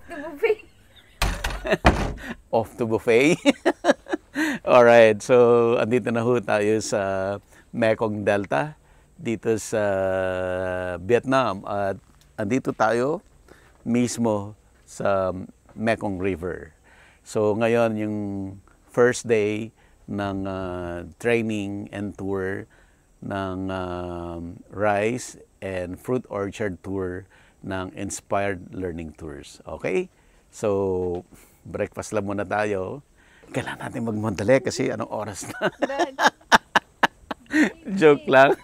the buffet. Off to buffet. Alright, so andito na ho tayo sa Mekong Delta dito sa Vietnam at andito tayo mismo sa Mekong River. So ngayon yung first day ng training and tour ng rice and fruit orchard tour ng Inspired Learning Tours. Okay? So breakfast lang muna tayo. Kailangan natin magmandali kasi anong oras na. Joke lang.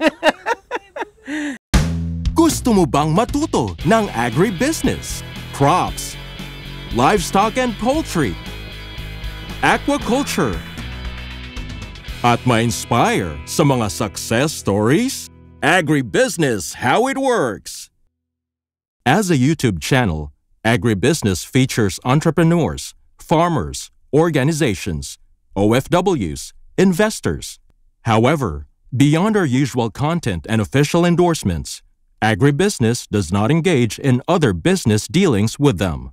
Gusto mo bang matuto ng agribusiness, crops, livestock and poultry, aquaculture, at ma-inspire sa mga success stories? Agribusiness How It Works! As a YouTube channel, Agribusiness features entrepreneurs, farmers, organizations, OFWs, investors. However, beyond our usual content and official endorsements, Agribusiness does not engage in other business dealings with them.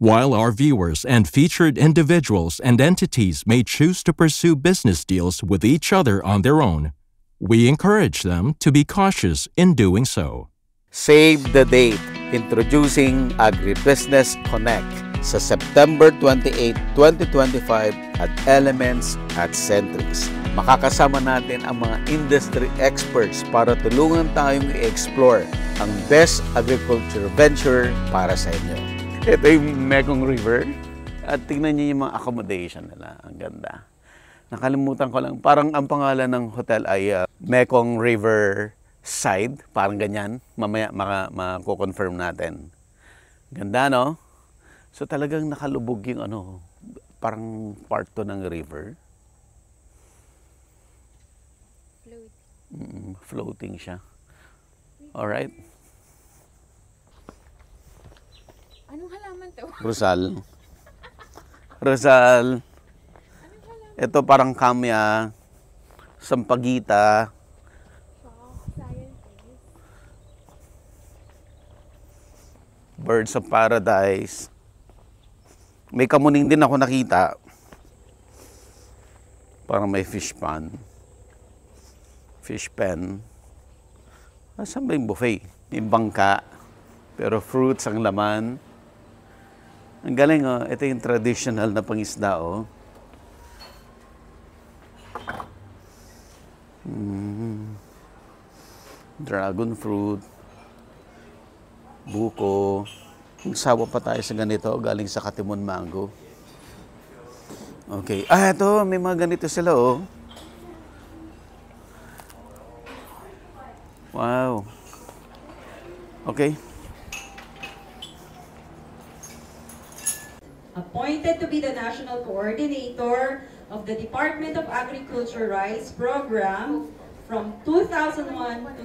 While our viewers and featured individuals and entities may choose to pursue business deals with each other on their own, we encourage them to be cautious in doing so. Save the date. Introducing Agribusiness Connect sa September 28, 2025 at Elements at Centrix. Makakasama natin ang mga industry experts para tulungan tayong i-explore ang best agriculture venture para sa inyo. Ito yung Mekong River at tingnan niyo yung mga accommodation nila. Ang ganda. Nakalimutan ko lang. Parang ang pangalan ng hotel ay Mekong River Side. Parang ganyan. Mamaya mako-confirm natin. Ganda, no? So talagang nakalubog yung parang part to ng river. Floating siya. Alright. Anong halaman to? Rosal. Rosal. Ito parang kamya. Sampagita. Birds of Paradise. May kamuning din ako nakita. Parang may fish pond. Fish pen. Saan ba yung buffet? Yung bangka. Pero fruits ang laman. Ang galing, oh. Ito yung traditional na pangisda, oh. Dragon fruit. Buko. Kung sawa pa tayo sa ganito, galing sa Katimun Mango. Okay. Ito, may mga ganito sila, oh. Wow. Okay. Appointed to be the National Coordinator of the Department of Agriculture Rice Program from 2001 to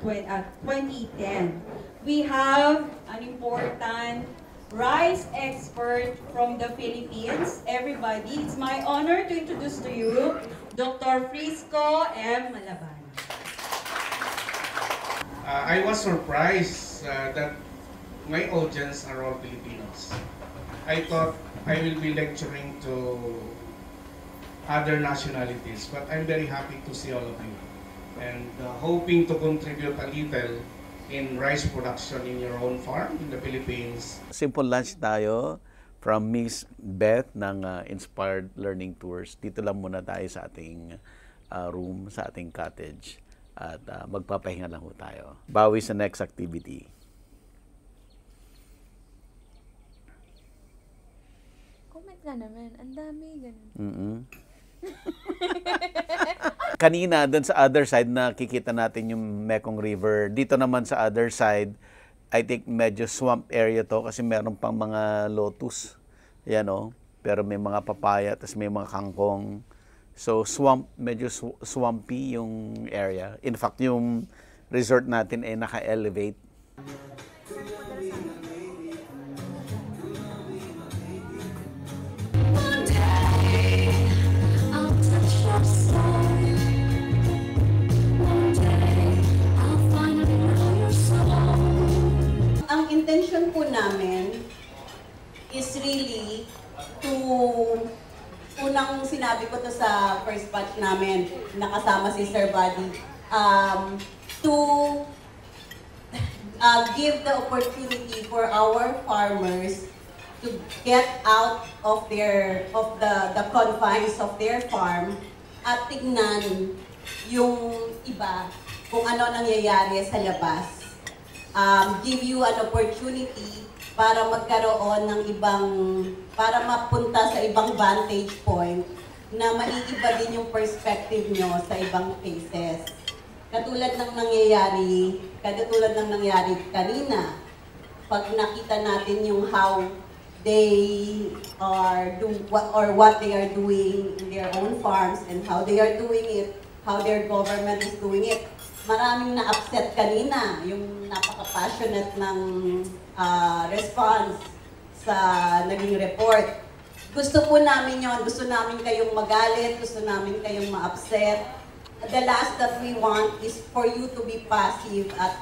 2010. We have an important rice expert from the Philippines. Everybody, it's my honor to introduce to you Dr. Frisco M. Malaban. I was surprised that my audience are all Filipinos. I thought I will be lecturing to other nationalities, but I'm very happy to see all of you and hoping to contribute a little in rice production in your own farm in the Philippines. Simple lunch tayo from Miss Beth ng Inspired Learning Tours. Dito lang muna tayo sa ating room, sa ating cottage. At magpapahinga lang ho tayo. Bawi sa next activity. Comment nga naman. Ang dami, ganun. Kanina, doon sa other side, nakikita natin yung Mekong River. Dito naman sa other side, I think medyo swamp area to kasi meron pang mga lotus. Yan, oh. Pero may mga papaya, tapos may mga kangkong. So, swamp, medyo swampy yung area. In fact, yung resort natin ay naka-elevate. Ang intention po namin is really to, unang sinabi ko to sa first batch namin, nakasama si Sir Buddy, to give the opportunity for our farmers to get out of the confines of their farm at tignan yung iba kung ano nangyayari sa labas. Give you an opportunity para magkaroon ng para mapunta sa ibang vantage point na maiiba din yung perspective nyo sa ibang cases. Katulad ng nangyari kanina, pag nakita natin yung how they are what they are doing in their own farms and how they are doing it, how their government is doing it. Maraming na-upset kanina, yung napaka-passionate ng response sa naging report. Gusto po namin yon, gusto namin kayong magalit, gusto namin kayong ma-upset. The last that we want is for you to be passive at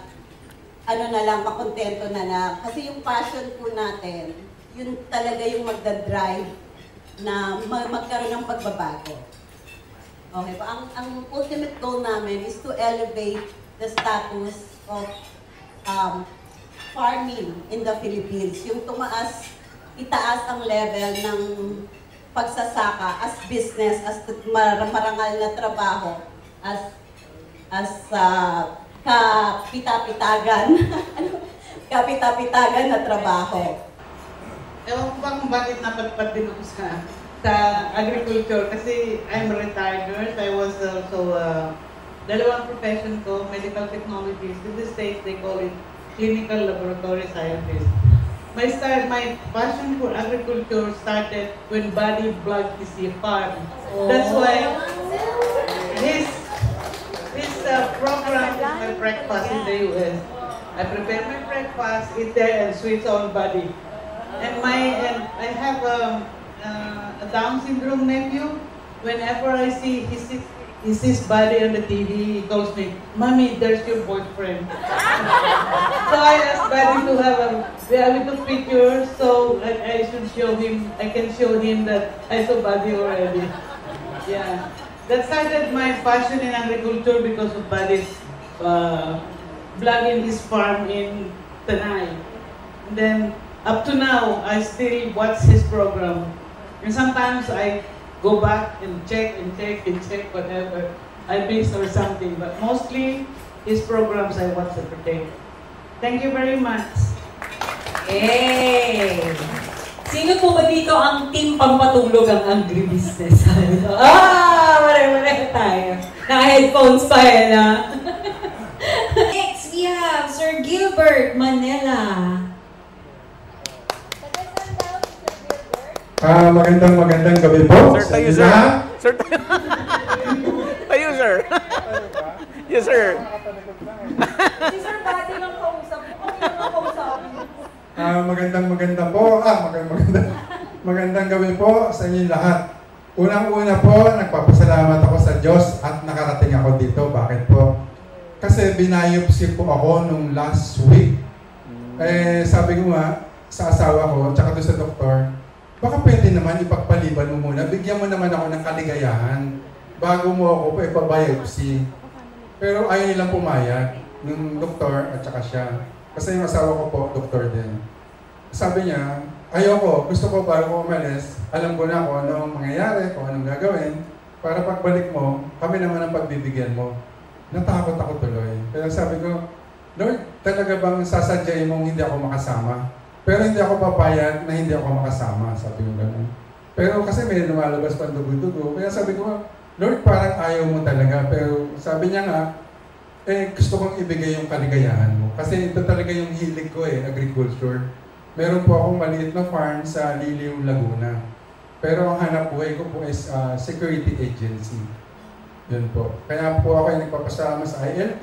makontento na lang. Kasi yung passion po natin, yun talaga yung magdadrive na magkaroon ng pagbabago. Okay po, ang ultimate goal namin is to elevate the status of farming in the Philippines. Yung itaas ang level ng pagsasaka as business, as marangal na trabaho, as kapita-pitagan na trabaho. Ewan ko ba kung bakit napadpad din ako sa agriculture kasi I'm a retired nurse. I was also, dalawang profession ko, medical technologies. In the States, they call it clinical laboratory scientist. My passion for agriculture started when Buddy blogged his farm. That's why his program is my breakfast in the US. I prepare my breakfast, eat there, and switch on Buddy. And I have a Down syndrome nephew. Whenever I see his Buddy on the TV, he calls me, "Mommy, there's your boyfriend." So I asked Buddy to have a little picture so I should show him. I can show him that I saw Buddy already. Yeah, that started my passion in agriculture because of Buddy's vlogging his farm in Tanay. And then up to now, I still watch his program. And sometimes I go back and check whatever I miss or something. But mostly, his programs I watch every day. Thank you very much. Hey! Sino po ba dito ang team pampatulog ang agribusiness? Mare-mare tayo. Naka-headphones pa yan, ha? Next, we have Sir Gilbert Manela. Magandang gabi po. Sir, tayo, sir. Sir, tayo, sir. Yes, sir. Si Sir Buddy lang kausap. Kung lang kausapin. Magandang gabi po sa inyong lahat. Unang-una po, nagpapasalamat ako sa Diyos at nakarating ako dito. Bakit po? Kasi binayopsi po ako nung last week. Sabi ko nga sa asawa ko, tsaka doon sa doktor, baka pwede naman ipagpaliban mo muna. Bigyan mo naman ako ng kaligayahan bago mo ako ipabiopsy. Pero ayaw nilang pumayag ng doktor at saka siya. Kasi yung asawa ko po, doktor din. Sabi niya, ayoko, gusto ko bago ko umalis, alam ko na kung anong mangyayari, kung anong gagawin, para pagbalik mo, kami naman ang pagbibigyan mo. Natakot ako tuloy. Kaya sabi ko, Lord, talaga bang sasadyain mong hindi ako makasama? Pero hindi ako papayag na hindi ako makasama, sabi ko gano'n. Pero kasi may lumalabas pa dugo-dugo, kaya sabi ko, Lord, parang ayaw mo talaga. Pero sabi niya nga, gusto kong ibigay yung kaligayahan mo. Kasi ito talaga yung hilig ko agriculture. Meron po akong maliit na farm sa Liliw, Laguna. Pero ang hanap buhay ko po is security agency. Yun po. Kaya po ako ay nagpapasama sa ILT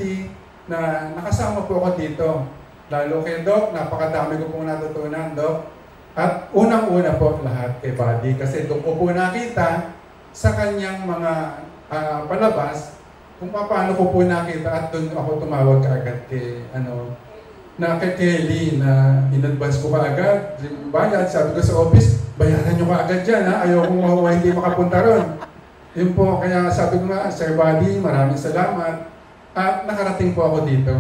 na nakasama po ako dito. Lalo kay Doc, napakadami ko pong natutunan, Doc. At unang-una po lahat kay Buddy kasi doon ko po nakita sa kanyang mga palabas kung paano ko po nakita at doon ako tumawag kaagad kay na kay Kelly na in-advance ko kaagad yung bayad. Sabi ko sa office, bayaran nyo kaagad dyan ha, ayaw kong mahuwa hindi makapunta ron. Yun po, kaya sabi ko nga, Sir Buddy, maraming salamat. At nakarating po ako dito.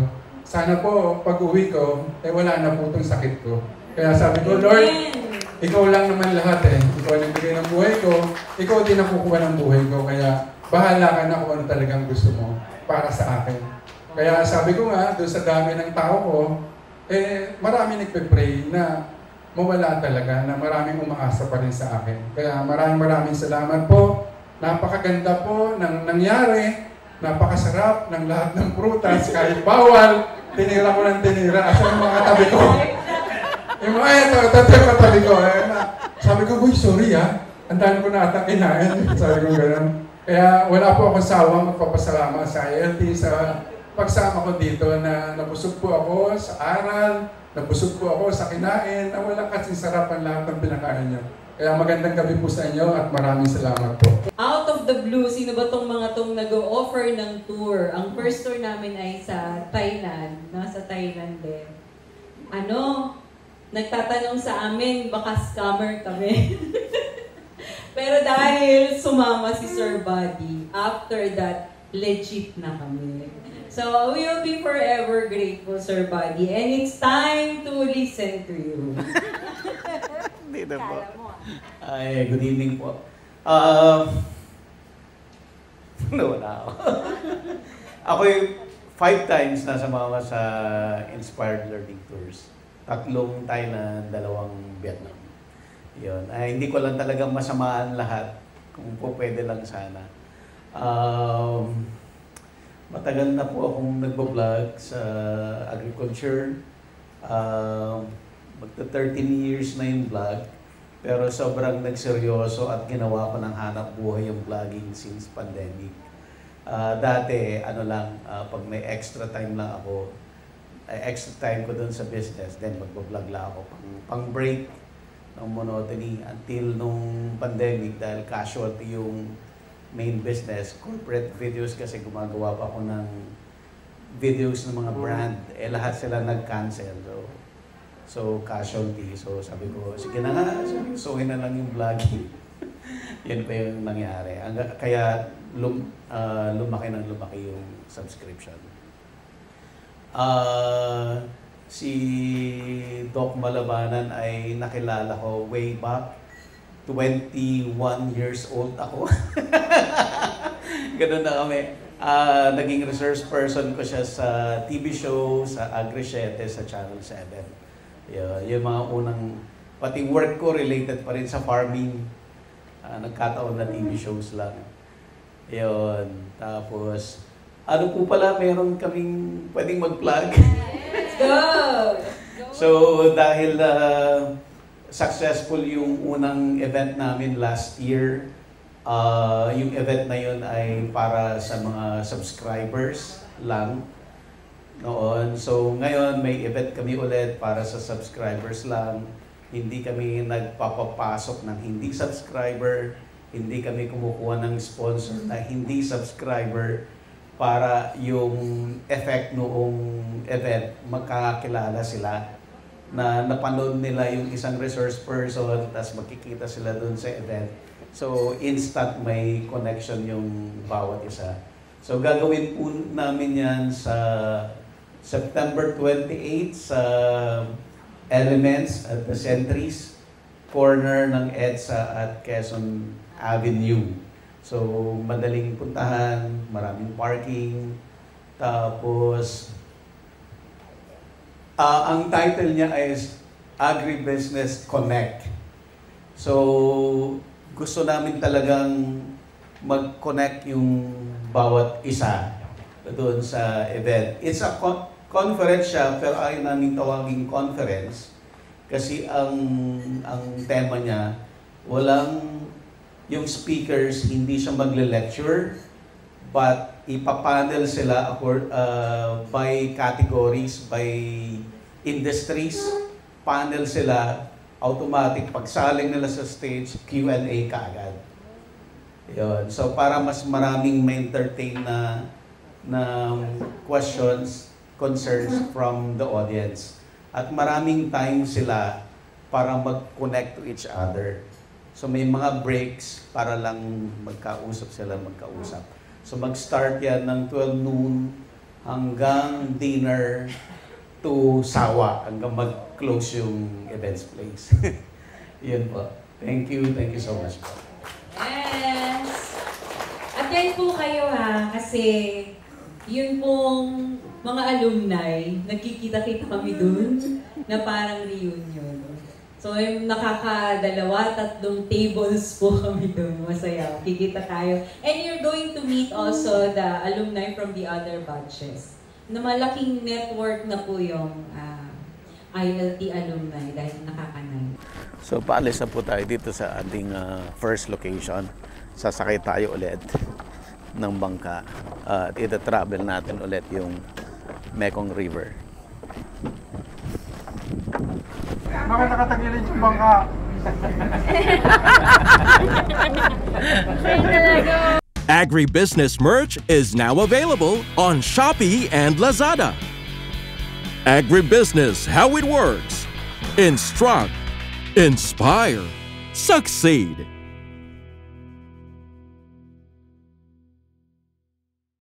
Sana po, pag uwi ko, wala na po itong sakit ko. Kaya sabi ko, Lord, ikaw lang naman lahat eh. Ikaw ang nagbigay ng buhay ko, ikaw din ang kukuha ng buhay ko. Kaya bahala ka na kung ano talagang gusto mo para sa akin. Kaya sabi ko nga, doon sa dami ng tao ko, marami nagpe-pray na mawala talaga, na maraming umaasa pa rin sa akin. Kaya maraming salamat po. Napakaganda po ng nangyari. Napakasarap ng lahat ng prutas. Kahit bawal, tinira ko ng tinira. Asa yung mga katabi ko? Yung mga katabi ko. Sabi ko, uy, sorry ha. Ang dami ko na atang kinain. Sabi ko gano'n. Kaya wala po akong sawang magpapasalamat sa ILT sa pagsama ko dito na nabusog po ako sa aral, nabusog po ako sa kinain, na wala kasing sarap ang lahat ng pinakain niyo. Kaya magandang gabi po sa inyo at maraming salamat po. Out of the blue, sino ba tong mga tong nag-o-offer ng tour? Ang first tour namin ay sa Thailand. Nasa Thailand din. Nagtatanong sa amin, baka scammer kami. Pero dahil sumama si Sir Buddy, after that, legit na kami. So, we will be forever grateful, Sir Buddy. And it's time to listen to you. Hindi na po. Ay, good evening po. Wala ako. Ako yung 5 times na sumama sa Inspired Learning Tours. 3 Thailand, 2 Vietnam. Yun. Ay, hindi ko lang talagang masamaan lahat. Kung po pwede lang sana. Matagal na po akong nagbo-vlog sa agriculture. Magta 13 years na yung vlog. Pero sobrang nagseryoso at ginawa ko ng hanap buhay yung vlogging since pandemic. Dati, pag may extra time lang ako, extra time ko dun sa business, then magbo-vlog lang ako pang break ng monotony until nung pandemic dahil casualty yung main business. Corporate videos kasi gumagawa pa ako ng videos ng mga brand. Lahat sila nag-cancel. So casualty. So sabi ko, sige na nga, suhin na lang yung vlogging. Yan pa yung nangyari. Kaya lumaki yung subscription. Si Doc Malabanan ay nakilala ko way back. 21 years old ako. Ganun na kami. Naging research person ko siya sa TV show, sa Agri-7, sa Channel 7. Yung mga unang, pati work ko related pa rin sa farming. Nagkataon na TV shows lang. Yun. Tapos, po pala, meron kaming pwedeng mag-plug. Let's go! So, dahil successful yung unang event namin last year, yung event na yun ay para sa mga subscribers lang noon. So, ngayon may event kami ulit para sa subscribers lang. Hindi kami nagpapapasok ng hindi subscriber, hindi kami kumukuha ng sponsor na hindi subscriber para yung effect noong event, magkakilala sila na napanood nila yung isang resource person, tapos magkikita sila dun sa event. So, instant may connection yung bawat isa. So, gagawin po namin yan sa September 28 sa Elements at the Centuries, corner ng EDSA at Quezon Avenue. So, madaling puntahan, maraming parking, tapos ang title niya is Agribusiness Connect. So, gusto namin talagang mag-connect yung bawat isa doon sa event. It's a conference siya, pero ayaw namin tawaging conference kasi ang tema niya, yung speakers, hindi siya magle-lecture, but ipapanel sila by categories, by industries. Panel sila, automatic, pagsaling nila sa stage, Q&A kaagad. Yun. So para mas maraming ma-entertain na questions, concerns from the audience. At maraming time sila para mag-connect to each other. So may mga breaks para lang magkausap sila, magkausap. So mag-start yan ng 12 noon hanggang dinner to sawa, hanggang mag-close yung events place. Yun po. Thank you so much po. Yes! Attend po kayo ha, kasi yun pong mga alumni, nagkikita-kita kami dun na parang reunion. So, yung nakakadalawa, 3 tables po kami dun. Masaya. Kikita tayo. And you're going to meet also the alumni from the other batches. Na malaking network na po yung ILT alumni dahil nakaka-9. So, paalis na po tayo dito sa ating first location. Sasakay tayo ulit ng bangka. At ita-travel natin ulit yung Mekong River. Bakit nakatagilid yung bangka? Agribusiness merch is now available on Shopee and Lazada. Agribusiness, how it works. Instruct, inspire, succeed.